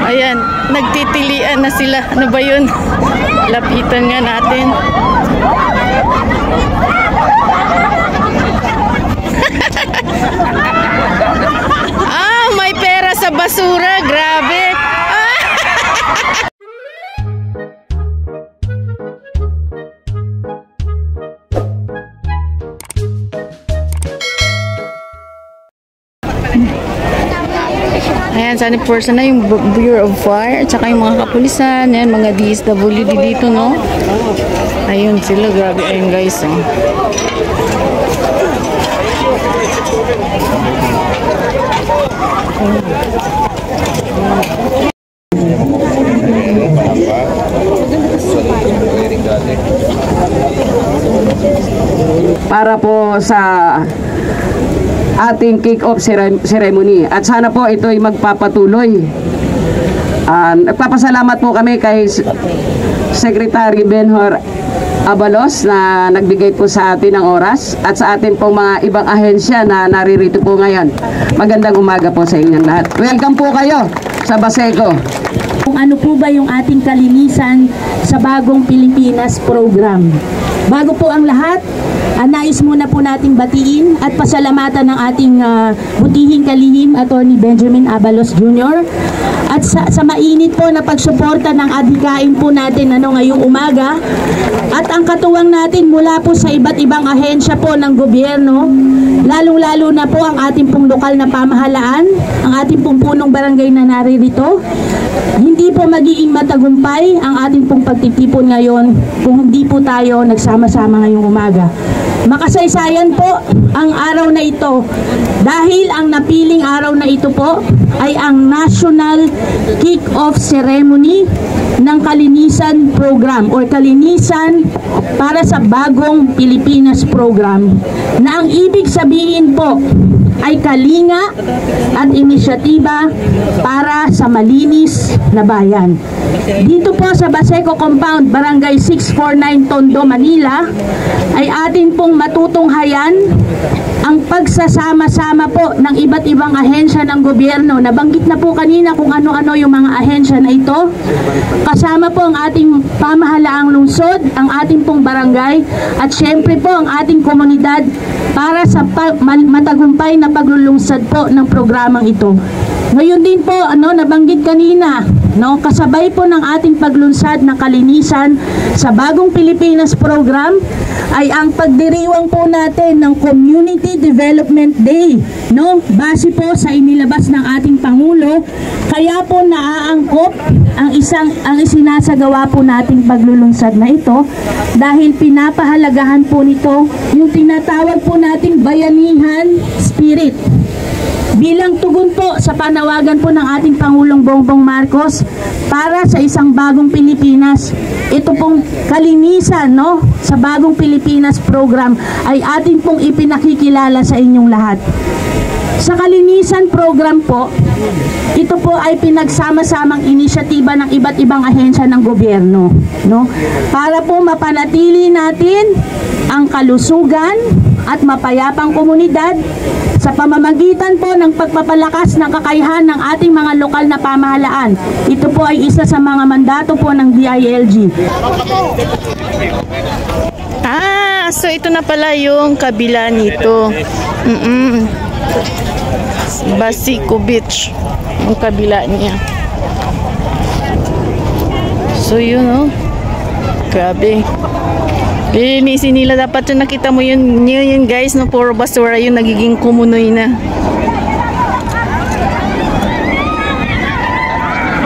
Ayan, nagtitilian na sila. Ano ba yun? Lapitan nga natin. May pera sa basura. Grabe. Ayan, sana person na yung Bureau of Fire at saka yung mga kapulisan. Ayan, mga DSWD dito, no? Ayun sila, grabe. Ayun guys, oh. Para po sa ating kick-off ceremony. At sana po ito ay magpapatuloy. Nagpapasalamat po kami kay Secretary Benhur Abalos na nagbigay po sa atin ng oras at sa atin pong mga ibang ahensya na naririto po ngayon. Magandang umaga po sa inyong lahat. Welcome po kayo sa Baseco. Kung ano po ba yung ating kalinisan sa Bagong Pilipinas program. Bago po ang lahat, nais muna po nating batiin at pasalamatan ng ating butihing kalihim, Attorney Benjamin Abalos Jr. At sa mainit po na pagsuporta ng adhikain po natin ngayong umaga. At ang katuwang natin mula po sa iba't ibang ahensya po ng gobyerno, lalong-lalo na po ang ating pong lokal na pamahalaan, ang ating pong punong barangay na naririto. Hindi po magiging matagumpay ang ating pong pagtitipon ngayon kung hindi po tayo nagsama-sama ngayong umaga. Makasaysayan po ang araw na ito dahil ang napiling araw na ito po ay ang National Kick-Off Ceremony ng Kalinisan Program or Kalinisan para sa Bagong Pilipinas Program, na ang ibig sabihin po ay kalinga at inisyatiba para sa malinis na bayan. Dito po sa Baseco Compound, Barangay 649, Tondo, Manila, ay atin pong matutunghayan ang pagsasama-sama po ng iba't ibang ahensya ng gobyerno. Nabanggit na po kanina kung ano-ano yung mga ahensya na ito. Kasama po ang ating pamahalaang lungsod, ang ating pong barangay, at syempre po ang ating komunidad para sa matagumpay na paglulunsad po ng programang ito. Ngayon din po, nabanggit kanina, kasabay po ng ating paglunsad ng kalinisan sa Bagong Pilipinas Program ay ang pagdiriwang po natin ng Community Development Day, base po sa inilabas ng ating Pangulo. Kaya po naaangkop ang isinasagawa po nating paglulunsad na ito dahil pinapahalagahan po nito yung tinatawag po nating bayanihan spirit. Bilang tugon po sa panawagan po ng ating Pangulong Bongbong Marcos para sa isang bagong Pilipinas, ito pong kalinisan sa Bagong Pilipinas Program ay atin pong ipinakikilala sa inyong lahat. Sa kalinisan program po, ito po ay pinagsama-samang inisyatiba ng iba't ibang ahensya ng gobyerno, para po mapanatili natin ang kalusugan at mapayapang komunidad sa pamamagitan po ng pagpapalakas ng kakayahan ng ating mga lokal na pamahalaan. Ito po ay isa sa mga mandato po ng DILG. So ito na pala yung kabila nito. Baseco Beach, yung kabila niya. So yun, grabe. Lilinisin nila, dapat yung nakita mo yun guys, puro basura yun, nagiging kumunoy na.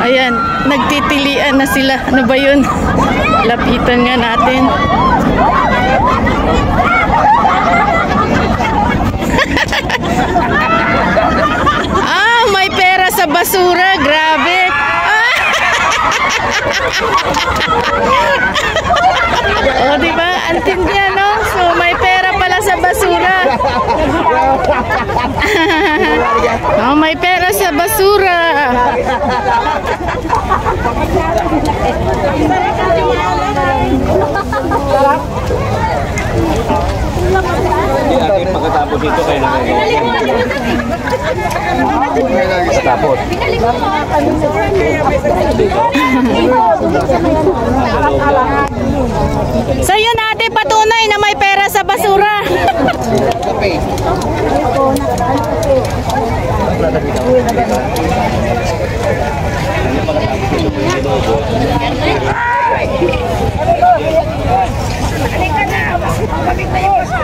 Ayan, nagtitilian na sila. Ano ba yun? Lapitan nga natin. May pera sa basura, grabe. Diba? Antindi yan, So, may pera pala sa basura. May pera sa basura. Pagkatapos dito kayo nagagawa. Pagkatapos. So yun ate, patunay na may pera sa basura.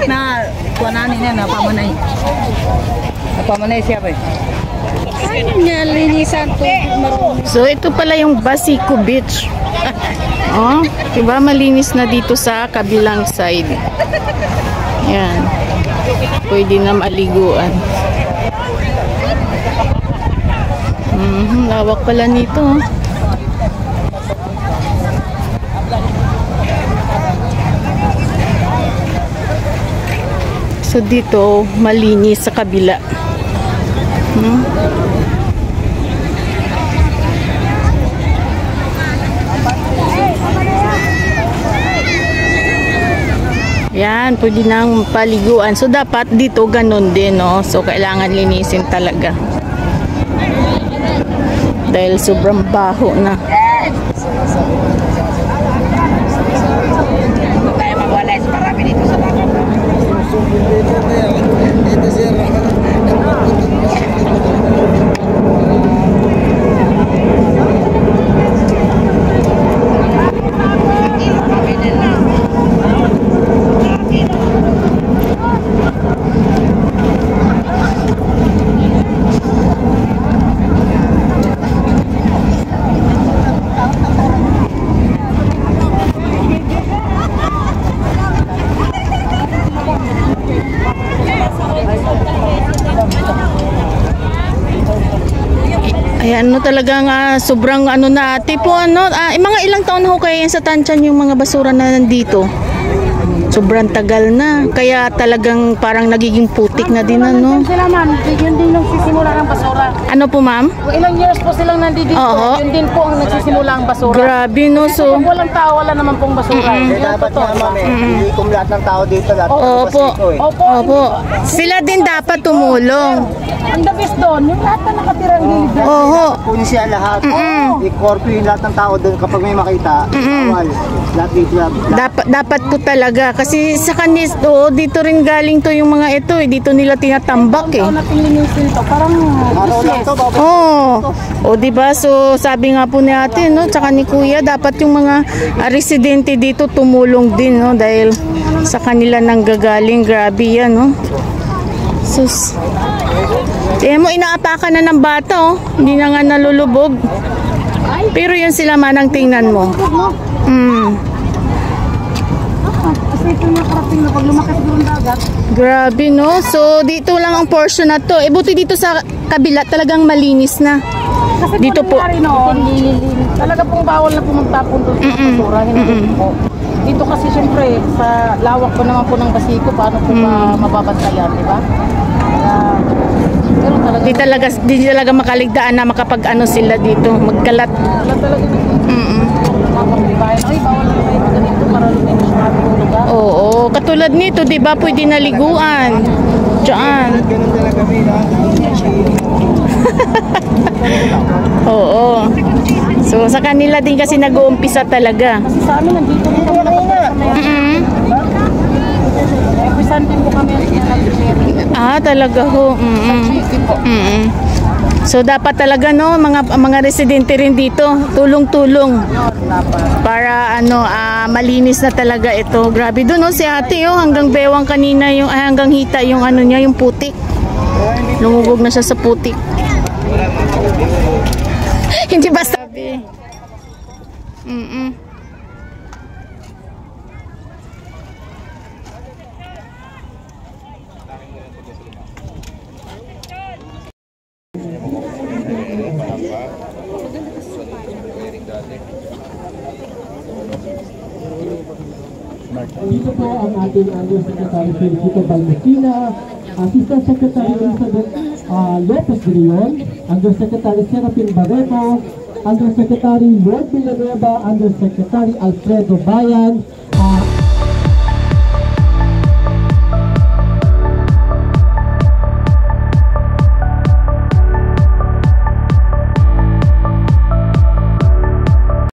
Na kuanan niya na pamanay. Pamanay siya ba? Ano niya linisan to? So ito pala yung Basico Beach. Oh, diba malinis na dito sa kabilang side. Yan. Pwede na maliguan. Lawak pala nito. Oh. So dito malinis sa kabila. Yan, pwede nang paliguan. So dapat dito ganun din, no? So kailangan linisin talaga. Dahil sobrang baho na. Tayo magwalis, marami dito sa dagat. Ayan, no, talagang sobrang ano na ate po, ano, mga ilang taon na ho kaya yan sa Tanchan yung mga basura na nandito? Sobrang tagal na, kaya talagang parang nagiging putik na din, ano? Sila ma'am, yun din yung sisimula ng basura. Ano po ma'am? Ilang years po silang nandito, Oo. yun din po ang nagsisimula ang basura. Grabe, no, so... Kung walang tao, wala naman pong basura. Dapat nga ma'am hindi kung lahat ng tao dito lahat Opo, Opo, opo. Sila din dapat tumulong. ang the best doon, yung lahat na nakatirang gilid. Oo. Punin siya lahat. I-corpo yung lahat ng tao doon kapag may makita. Bawal. Lahat dito. Dapat po talaga kasi sa kanis dito rin galing to yung mga ito eh, dito nila tinatambak eh. Ikaw na pinlinisin to, parang Araw lang to, babalik. O di ba? So sabi nga po ni ate no, tsaka ni kuya, dapat yung mga residente dito tumulong din no dahil sa kanila nang gagaling. Grabe yan no. Sus. Mo inaapakan na ng bata oh. Hindi na nga nalulubog. Pero yun sila manang tingnan mo. kasi ito nakarating na pag lumakas doon dagat. Grabe no. So dito lang ang portion na to. Buti dito sa kabila talagang malinis na. Kasi Dito po. noon, talaga pong bawal na pumagtapon doon sa basura. Hindi po. Dito kasi syempre, sa lawak po naman po ng Basico, paano po mababantayan, di ba? Pero talaga, Di talaga makaligtaan na makapag ano sila dito, magkalat. wala talaga napakalibayan. Ay, bawal na kayo ganito para luminis yung ating lugar. Oo, katulad nito, 'di ba? Pwede naliguan. Diyan. Ganun talaga may Oo. So sa kanila din kasi nag-uumpisa talaga. Kasi sa amin, nandito rin kami nakasama na yan. Represent din po kami ang Talaga ho. So dapat talaga no, mga residente rin dito, tulong-tulong para ano malinis na talaga ito. Grabe doon no si ate oh, hanggang bewang kanina yung hanggang hita yung ano niya, yung putik. Lumubog na siya sa putik. Hindi basta sabi. Dito po ang ating Undersecretary Felicito Balmesina, Assistant Secretary Elizabeth Lopez de Leon, Undersecretary Serafin Barreto, Undersecretary Lord Villanueva, Undersecretary Alfredo Bayan,